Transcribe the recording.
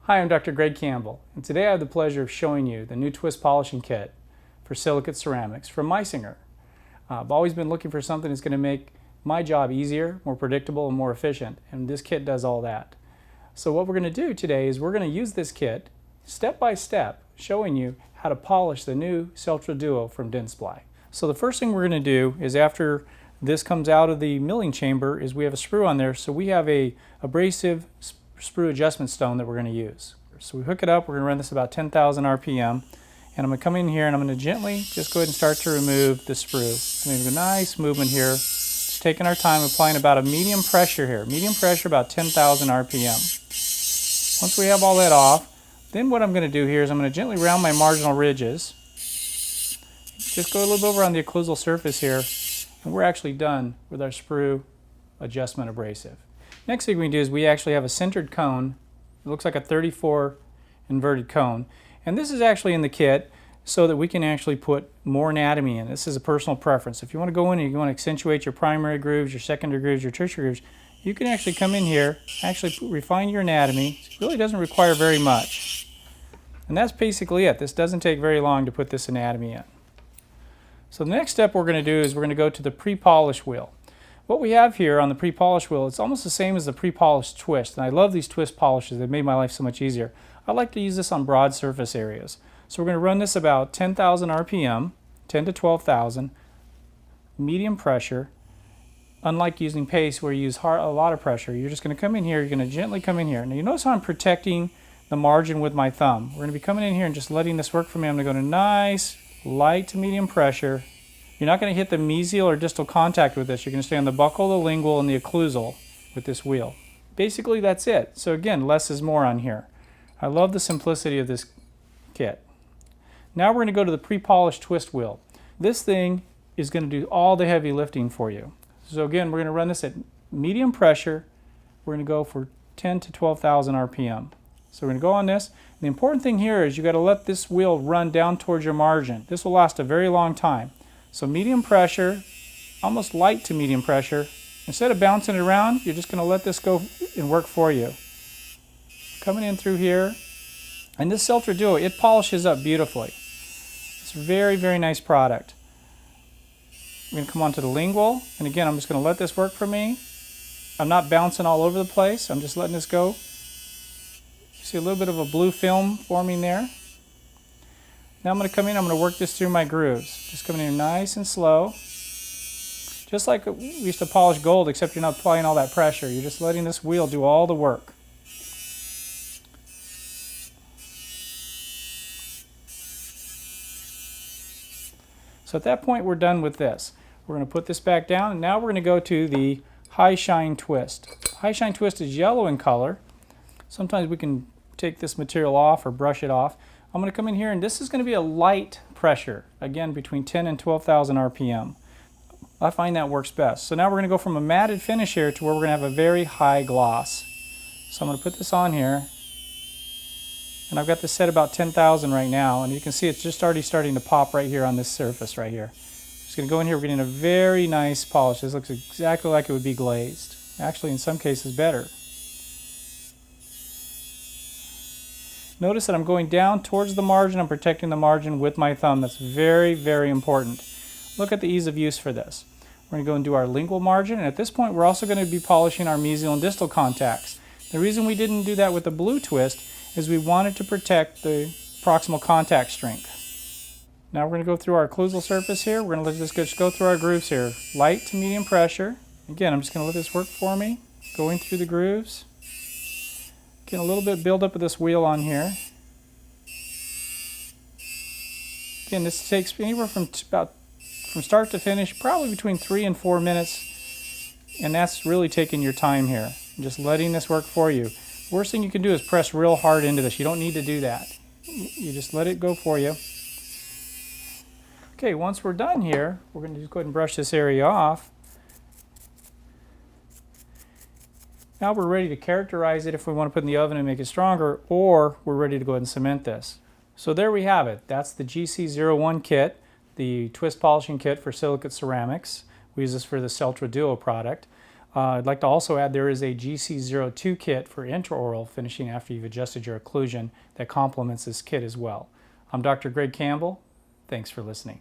Hi, I'm Dr. Greg Campbell, and today I have the pleasure of showing you the new twist polishing kit for silicate ceramics from Meisinger. I've always been looking for something that's going to make my job easier, more predictable, and more efficient, and this kit does all that. So what we're going to do today is we're going to use this kit step by step, showing you how to polish the new Celtra Duo from Dentsply. So the first thing we're going to do is, after this comes out of the milling chamber, is we have a sprue on there, so we have a abrasive sprue adjustment stone that we're going to use. So we hook it up, we're going to run this about 10,000 RPM, and I'm going to come in here and I'm going to gently just go ahead and start to remove the sprue. I'm going to do a nice movement here, just taking our time, applying about a medium pressure here. Medium pressure, about 10,000 RPM. Once we have all that off, then what I'm going to do here is I'm going to gently round my marginal ridges. Just go a little bit over on the occlusal surface here, and we're actually done with our sprue adjustment abrasive. Next thing we can do is we actually have a centered cone. It looks like a 34 inverted cone, and this is actually in the kit so that we can actually put more anatomy in. This is a personal preference. If you want to go in and you want to accentuate your primary grooves, your secondary grooves, your tertiary grooves, you can actually come in here, actually refine your anatomy. It really doesn't require very much. And that's basically it. This doesn't take very long to put this anatomy in. So the next step we're going to do is we're going to go to the pre-polish wheel. What we have here on the pre-polish wheel, it's almost the same as the pre-polished twist, and I love these twist polishes. They've made my life so much easier. I like to use this on broad surface areas. So we're going to run this about 10,000 RPM, 10 to 12,000, medium pressure. Unlike using paste where you use a lot of pressure, you're just going to come in here, you're going to gently come in here. Now you notice how I'm protecting the margin with my thumb. We're going to be coming in here and just letting this work for me. I'm going to go to nice, light to medium pressure. You're not going to hit the mesial or distal contact with this. You're going to stay on the buccal, the lingual, and the occlusal with this wheel. Basically, that's it. So again, less is more on here. I love the simplicity of this kit. Now we're going to go to the pre-polished twist wheel. This thing is going to do all the heavy lifting for you. So again, we're going to run this at medium pressure. We're going to go for 10 to 12,000 RPM. So we're going to go on this. The important thing here is you got to let this wheel run down towards your margin. This will last a very long time. So medium pressure, almost light to medium pressure. Instead of bouncing it around, you're just going to let this go and work for you. Coming in through here. And this Celtra Duo, it polishes up beautifully. It's a very, very nice product. I'm going to come onto the lingual, and again, I'm just going to let this work for me. I'm not bouncing all over the place. I'm just letting this go. You see a little bit of a blue film forming there. Now I'm going to come in, I'm going to work this through my grooves. Just coming in nice and slow. Just like we used to polish gold, except you're not applying all that pressure. You're just letting this wheel do all the work. So at that point, we're done with this. We're going to put this back down, and now we're going to go to the High Shine Twist. High Shine Twist is yellow in color. Sometimes we can take this material off or brush it off. I'm going to come in here, and this is going to be a light pressure, again between 10 and 12,000 RPM. I find that works best. So now we're going to go from a matted finish here to where we're going to have a very high gloss. So I'm going to put this on here, and I've got this set about 10,000 right now, and you can see it's just already starting to pop right here on this surface right here. Just going to go in here, we're getting a very nice polish. This looks exactly like it would be glazed. Actually, in some cases, better. Notice that I'm going down towards the margin. I'm protecting the margin with my thumb. That's very, very important. Look at the ease of use for this. We're going to go and do our lingual margin, and at this point we're also going to be polishing our mesial and distal contacts. The reason we didn't do that with the blue twist is we wanted to protect the proximal contact strength. Now we're going to go through our occlusal surface here. We're going to let this just go through our grooves here. Light to medium pressure. Again, I'm just going to let this work for me, going through the grooves. Get a little bit build up of this wheel on here. Again, this takes anywhere from start to finish, probably between 3 and 4 minutes, and that's really taking your time here. Just letting this work for you. Worst thing you can do is press real hard into this. You don't need to do that. You just let it go for you. Okay, once we're done here, we're going to just go ahead and brush this area off. Now we're ready to characterize it if we want to put it in the oven and make it stronger, or we're ready to go ahead and cement this. So there we have it. That's the GC01 kit, the twist polishing kit for silicate ceramics. We use this for the Celtra Duo product. I'd like to also add there is a GC02 kit for intraoral finishing after you've adjusted your occlusion that complements this kit as well. I'm Dr. Greg Campbell. Thanks for listening.